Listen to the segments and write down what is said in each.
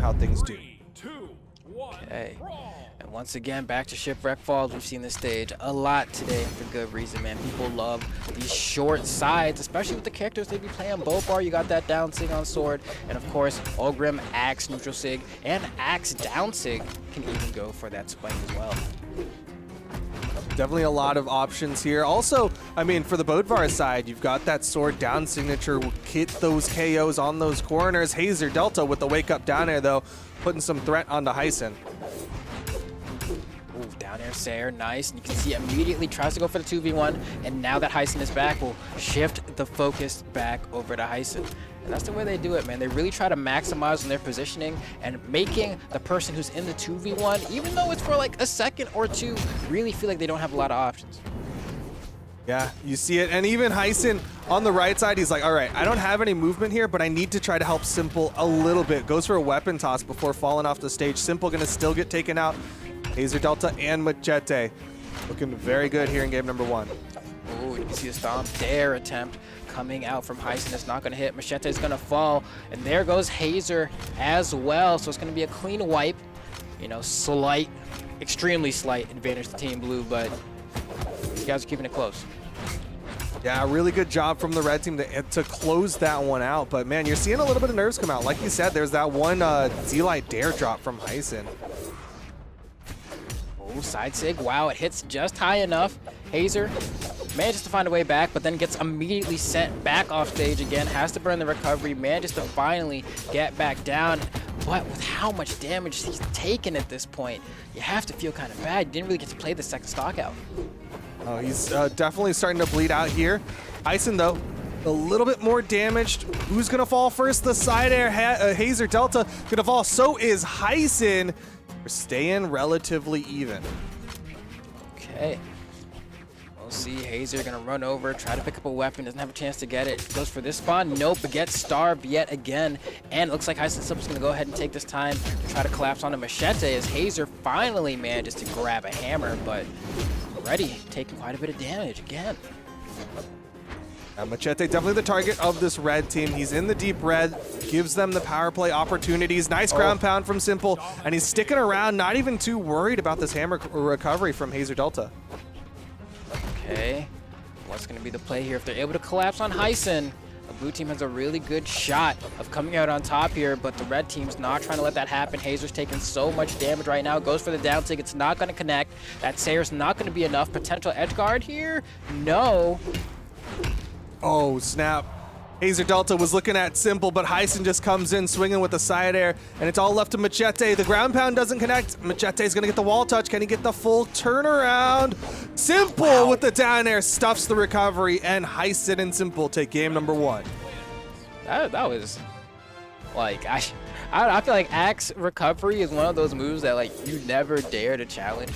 how things do. Okay. And once again, back to Shipwreck Falls. We've seen this stage a lot today, and for good reason, man. People love these short sides, especially with the characters they be playing. Both bar, you got that down sig on sword, and of course, Ogrim, Axe, neutral sig, and Axe down sig can even go for that spike as well. Definitely a lot of options here. Also, I mean, for the Bodvar side, you've got that sword down signature, hit those KOs on those corners. Hazer Delta with the wake up down air, though, putting some threat onto Hysen. Ooh, down air Sayer, nice. And you can see immediately tries to go for the 2v1, and now that Hysen is back, will shift the focus back over to Hysen. And that's the way they do it, man. They really try to maximize on their positioning and making the person who's in the 2v1, even though it's for like a second or two, really feel like they don't have a lot of options. Yeah, you see it. And even Hysen on the right side, he's like, all right, I don't have any movement here, but I need to try to help Simple a little bit. Goes for a weapon toss before falling off the stage. Simple gonna still get taken out. Hazer Delta and Macheeete looking very good here in game number 1. Oh, you can see the stomp dare attempt coming out from Hysen. It's not going to hit. Macheeete is going to fall. And there goes Hazer as well. So it's going to be a clean wipe. You know, slight, extremely slight advantage to Team Blue, but these guys are keeping it close. Yeah, really good job from the red team to close that one out. But man, you're seeing a little bit of nerves come out. Like you said, there's that one Z-Light dare drop from Hysen. Oh, side sig. Wow, it hits just high enough. Hazer manages to find a way back, but then gets immediately sent back off stage again. Has to burn the recovery. Manages to finally get back down. But with how much damage he's taken at this point, you have to feel kind of bad. You didn't really get to play the second stock out. Oh, he's definitely starting to bleed out here. Hysen, though, a little bit more damaged. Who's going to fall first? The side air. Hazer Delta going to fall. So is Hysen. We're staying relatively even. Okay. We'll see. Hazer gonna run over, try to pick up a weapon, doesn't have a chance to get it. Goes for this spawn, nope, but gets starved yet again. And it looks like Hysen Simple's gonna go ahead and take this time to try to collapse onto Macheeete as Hazer finally manages to grab a hammer, but already taking quite a bit of damage again. Macheeete definitely the target of this red team. He's in the deep red, gives them the power play opportunities. Nice ground pound from Simple, and he's sticking around, not even too worried about this hammer recovery from Hazer Delta. Okay, what's going to be the play here? If they're able to collapse on Hysen, the blue team has a really good shot of coming out on top here, but the red team's not trying to let that happen. Hazer's taking so much damage right now. Goes for the down sig. It's not going to connect. That Sayer's not going to be enough. Potential edge guard here? No. Oh, snap. Hazer Delta was looking at Simple, but Hysen just comes in swinging with the side air, and it's all left to Macheeete. The ground pound doesn't connect. Macheete's going to get the wall touch. Can he get the full turnaround? Simple with the down air stuffs the recovery, and Hysen and Simple take game number 1. That was, like, I feel like Axe recovery is one of those moves that, like, you never dare to challenge,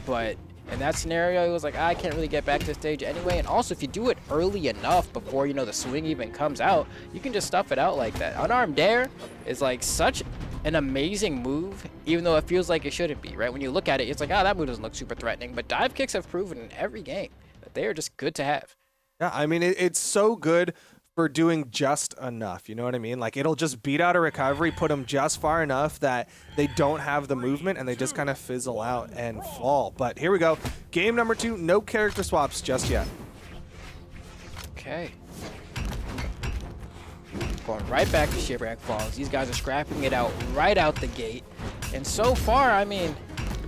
but in that scenario, it was like, I can't really get back to the stage anyway. And also, if you do it early enough before, you know, the swing even comes out, you can just stuff it out like that. Unarmed dare is like such an amazing move, even though it feels like it shouldn't be, right? When you look at it, it's like, oh, that move doesn't look super threatening. But dive kicks have proven in every game that they are just good to have. Yeah, I mean, it's so good for doing just enough, you know what I mean? Like, it'll just beat out a recovery, put them just far enough that they don't have the movement and they just kind of fizzle out and fall. But here we go. Game number 2, no character swaps just yet. Okay. Going right back to Shipwreck Falls. These guys are scrapping it out right out the gate. And so far, I mean,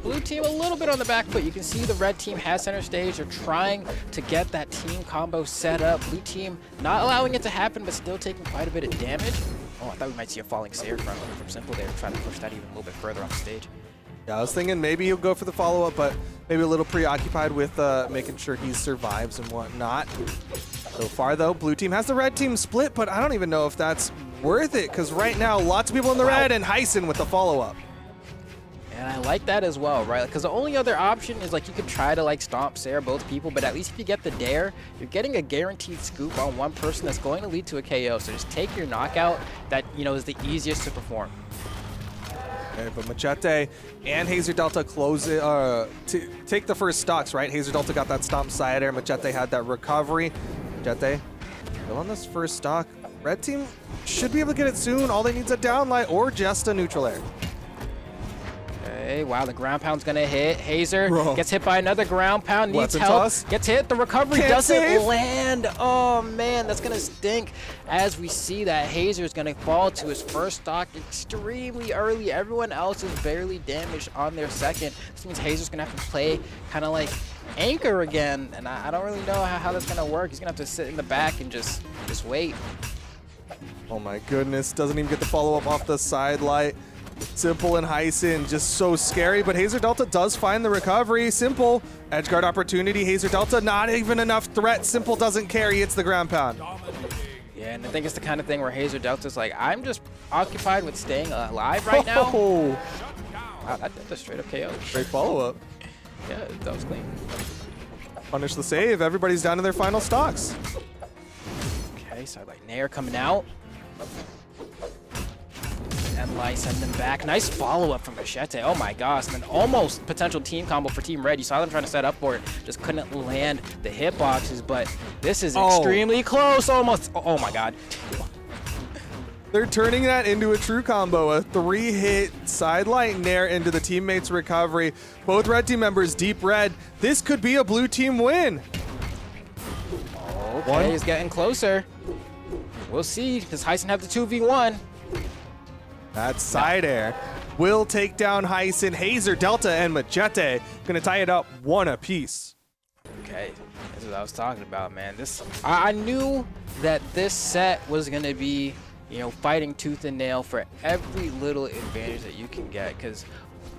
blue team a little bit on the back foot. You can see the red team has center stage. They're trying to get that team combo set up. Blue team not allowing it to happen, but still taking quite a bit of damage. Oh, I thought we might see a falling Sayer from Simple there, trying to push that even a little bit further off stage. Yeah, I was thinking maybe he'll go for the follow-up, but maybe a little preoccupied with making sure he survives and whatnot. So far, though, blue team has the red team split, but I don't even know if that's worth it, because right now, lots of people in the red, and Hysen with the follow-up. And I like that as well, right? Because the only other option is, like, you could try to, like, stomp Sayer both people, but at least if you get the dare, you're getting a guaranteed scoop on one person that's going to lead to a KO. So just take your knockout that, you know, is the easiest to perform. Okay, but Macheeete and Hazer Delta close it, take the first stocks, right? Hazer Delta got that stomp side air. Macheeete had that recovery. Macheeete still on this first stock. Red team should be able to get it soon. All they need is a downlight or just a neutral air. Okay, wow, the ground pound's gonna hit. Hazer Bro. gets hit by another ground pound, needs Weapon help, toss. gets hit, the recovery Can't doesn't save. land. Oh man, that's gonna stink as we see that Hazer is gonna fall to his first stock extremely early. Everyone else is barely damaged on their second. This means Hazer's gonna have to play kind of like anchor again, and I don't really know how that's gonna work. He's gonna have to sit in the back and just wait. Oh my goodness, doesn't even get the follow-up off the side light. Simple and Hysen, just so scary, but Hazer Delta does find the recovery. Simple, edge guard opportunity. Hazer Delta, not even enough threat. Simple doesn't carry, it's the ground pound. Yeah, and I think it's the kind of thing where Hazer Delta's like, I'm just occupied with staying alive right now. Oh, Wow, that's a straight up KO. great follow-up. Yeah, that was clean. Punish the save, everybody's down to their final stocks. Okay, so like Nair coming out. And Light send them back. Nice follow-up from Macheeete. Oh my gosh. And then almost potential team combo for Team Red. You saw them trying to set up for it. Just couldn't land the hitboxes, but this is extremely close. Almost. Oh my god. They're turning that into a true combo. A 3-hit side light Nair into the teammate's recovery. Both red team members deep red. This could be a blue team win. Okay, he's getting closer. We'll see. Does Hysen have the 2v1? That side air will take down Hysen. Hazer, Delta, and Macheeete gonna tie it up 1 apiece. Okay, that's what I was talking about, man. I knew that this set was gonna be, you know, fighting tooth and nail for every little advantage that you can get, because,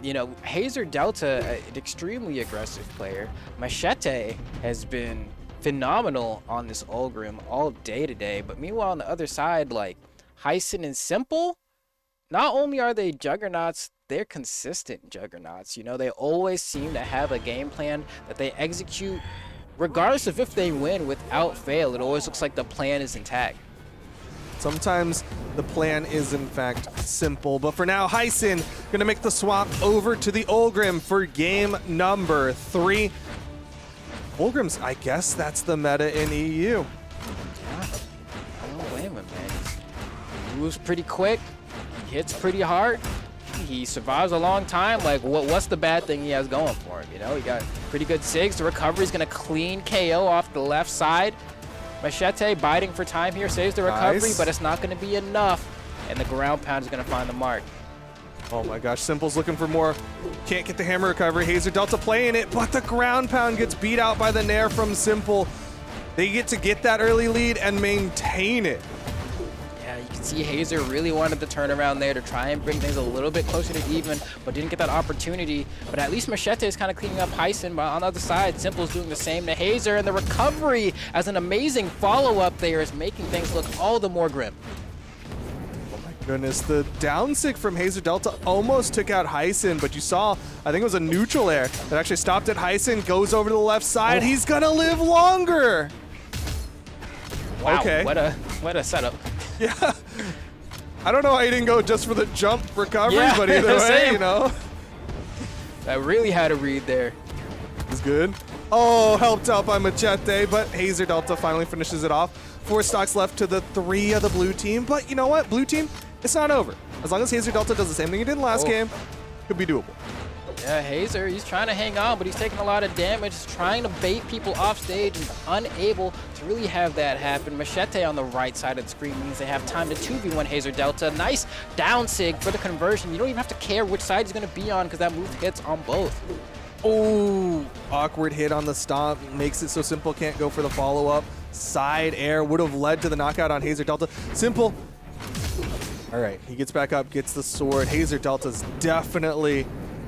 you know, Hazer Delta, an extremely aggressive player. Macheeete has been phenomenal on this Ulgrim all day today, but meanwhile on the other side, like Hysen and Simple, not only are they juggernauts, they're consistent juggernauts. You know, they always seem to have a game plan that they execute regardless of if they win without fail. It always looks like the plan is intact. Sometimes the plan is in fact simple, but for now, Hysen gonna make the swap over to the Ulgrim for game number 3. Ulgrims, I guess that's the meta in EU. Yeah, I don't blame him, man. He moves pretty quick. He hits pretty hard. He survives a long time. Like, what's the bad thing he has going for him? You know, he got pretty good SIGs. The recovery is going to clean KO off the left side. Macheeete biding for time here, saves the recovery, Nice. but it's not going to be enough. And the ground pound is going to find the mark. Oh my gosh, Simple's looking for more. Can't get the hammer recovery. Hazer Delta playing it, but the ground pound gets beat out by the Nair from Simple. They get to get that early lead and maintain it. Yeah, you can see Hazer really wanted the turnaround there to try and bring things a little bit closer to even, but didn't get that opportunity. But at least Macheeete is kind of cleaning up Hysen, but on the other side, Simple's doing the same to Hazer, and the recovery as an amazing follow-up there is making things look all the more grim. Goodness, the down sick from Hazer Delta almost took out Hysen, but you saw, I think it was a neutral air that actually stopped at Hysen, goes over to the left side. He's gonna live longer. Wow, Okay. what a setup. Yeah. I don't know how he didn't go just for the jump recovery, Yeah, but either way, same. you know. That really had a read there. It's good. Oh, helped out by Macheeete, but Hazer Delta finally finishes it off. 4 stocks left to the 3 of the blue team, but you know what? Blue team, it's not over. As long as Hazer Delta does the same thing he did last game, could be doable. Yeah, Hazer, he's trying to hang on, but he's taking a lot of damage, trying to bait people off stage and unable to really have that happen. Macheeete on the right side of the screen means they have time to 2v1 Hazer Delta. Nice down sig for the conversion. You don't even have to care which side he's going to be on because that move hits on both. Oh, awkward hit on the stomp. Makes it so Simple can't go for the follow-up. Side air would have led to the knockout on Hazer Delta. Simple. All right, he gets back up, gets the sword. Hazer Delta's definitely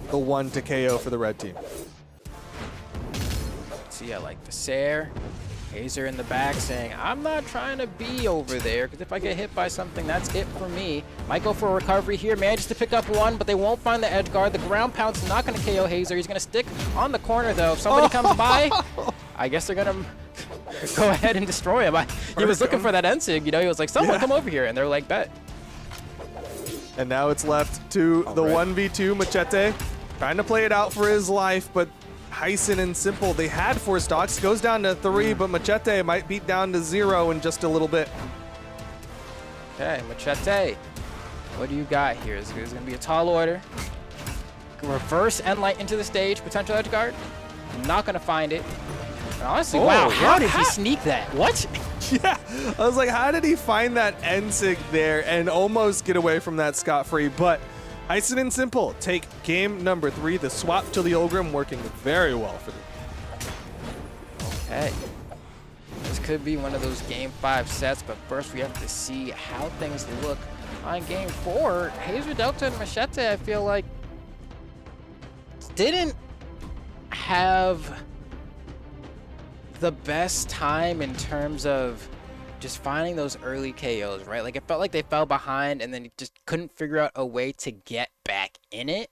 the one to KO for the red team. See, I like the Sair. Hazer in the back saying, I'm not trying to be over there, because if I get hit by something, that's it for me. Might go for a recovery here, manages to pick up one, but they won't find the edge guard. The ground pound's not going to KO Hazer. He's going to stick on the corner, though. If somebody comes by, I guess they're going to go ahead and destroy him. He was looking for that Ensig, you know, he was like, someone come over here, and they're like, bet. And now it's left to the 1v2 Macheeete. Trying to play it out for his life, but Hysen and Simple, they had 4 stocks. Goes down to 3, but Macheeete might beat down to 0 in just a little bit. Okay, Macheeete, what do you got here? Is it gonna be a tall order? Reverse end light into the stage, potential edge guard. Not gonna find it. And honestly, wow, how did he sneak that? What? Yeah, I was like, how did he find that N-sig there and almost get away from that scot-free? But Hysen and Simple take game number 3. The swap to the Ulgrim working very well for them. Okay. This could be one of those game 5 sets, but first we have to see how things look on game 4. Hazer, Delta, and Macheeete, I feel like, didn't have the best time in terms of just finding those early KOs, right? Like, it felt like they fell behind and then just couldn't figure out a way to get back in it.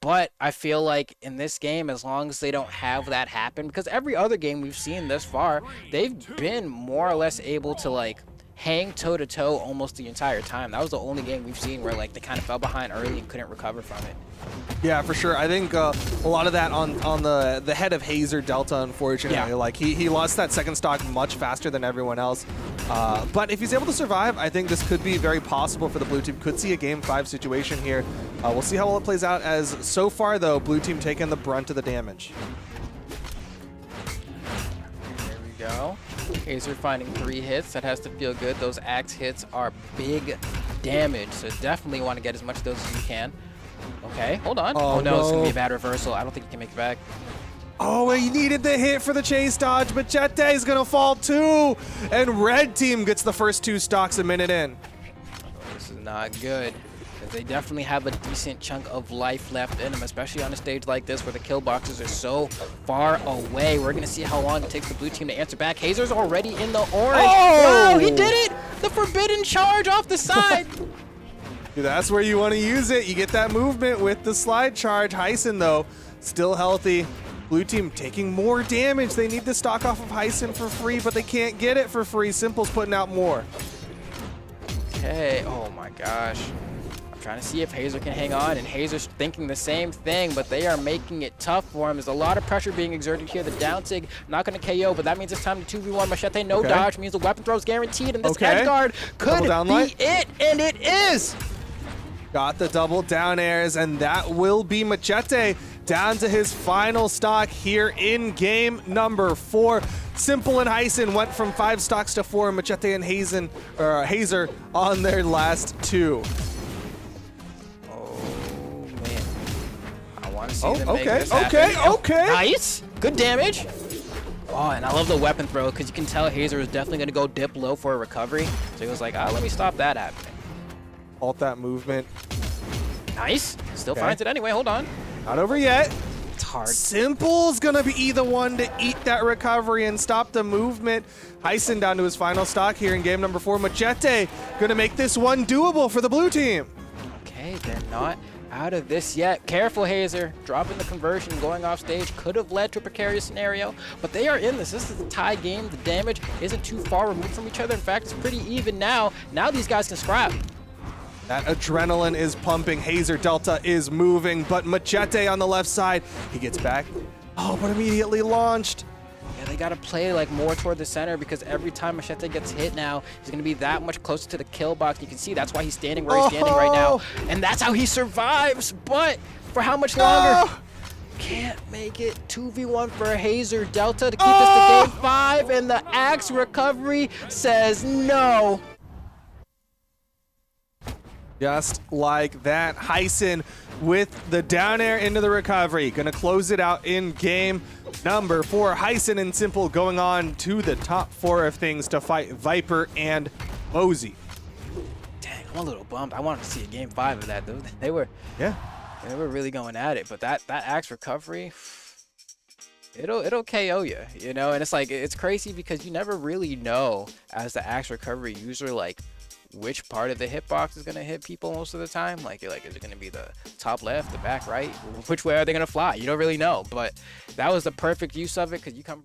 But I feel like in this game, as long as they don't have that happen, because every other game we've seen this far, they've been more or less able to, like, hang toe-to-toe almost the entire time. That was the only game we've seen where, like, they kind of fell behind early and couldn't recover from it. Yeah, for sure. I think a lot of that on the head of Hazer Delta, unfortunately. Yeah. Like, he lost that second stock much faster than everyone else. But if he's able to survive, I think this could be very possible for the blue team. Could see a game 5 situation here. We'll see how well it plays out, as so far, though, blue team taking the brunt of the damage. There we go. Hazer finding 3 hits. That has to feel good. Those axe hits are big damage, so definitely want to get as much of those as you can. Okay, hold on. Oh, no, it's going to be a bad reversal. I don't think he can make it back. Oh, he needed the hit for the chase dodge, but Macheeete is going to fall too. And red team gets the first 2 stocks a minute in. This is not good. They definitely have a decent chunk of life left in them, especially on a stage like this where the kill boxes are so far away. We're going to see how long it takes the blue team to answer back. Hazer's already in the orange. Oh! Wow, he did it! The forbidden charge off the side. That's where you want to use it. You get that movement with the slide charge. Hysen, though, still healthy. Blue team taking more damage. They need the stock off of Hysen for free, but they can't get it for free. Simple's putting out more. Okay, oh my gosh. I'm trying to see if Hazer can hang on, and Hazer's thinking the same thing, but they are making it tough for him. There's a lot of pressure being exerted here. The down sig not going to KO, but that means it's time to 2v1. Macheeete no dodge means the weapon throw is guaranteed, and this edge guard could be it, and it is! Got the double down airs, and that will be Macheeete down to his final stock here in game number 4. Simple and Hysen went from 5 stocks to 4. Macheeete and Hazer on their last 2. Oh man, I want to see them make this okay. happen. Nice, good damage. Oh, and I love the weapon throw because you can tell Hazer is definitely going to go dip low for a recovery. So he was like, let me stop that happening. Alt that movement. Nice. Still finds it anyway. Hold on. Not over yet. It's hard. Simple's gonna be the one to eat that recovery and stop the movement. Hysen down to his final stock here in game number 4. Macheeete gonna make this one doable for the blue team. Okay, they're not out of this yet. Careful, Hazer. Dropping the conversion, going off stage could have led to a precarious scenario, but they are in this. This is a tie game. The damage isn't too far removed from each other. In fact, it's pretty even now. Now these guys can scrap. That adrenaline is pumping. Hazer Delta is moving, but Macheeete on the left side, he gets back. Oh, but immediately launched. Yeah, they got to play like more toward the center because every time Macheeete gets hit now, he's going to be that much closer to the kill box. You can see that's why he's standing where he's standing right now. And that's how he survives. But for how much longer? Can't make it. 2v1 for Hazer Delta to keep us to game 5. And the axe recovery says no. Just like that, Hysen with the down air into the recovery. Gonna close it out in game number 4. Hysen and Simple going on to the top 4 of things to fight Viper and Mosey. Dang, I'm a little bummed. I wanted to see a game 5 of that, though. They were really going at it, but that axe recovery, it'll KO you, you know? And it's like, it's crazy because you never really know as the axe recovery user, like, which part of the hitbox is going to hit people most of the time. Like, you're like, is it going to be the top left, the back right? Which way are they going to fly? You don't really know, but that was the perfect use of it because you come from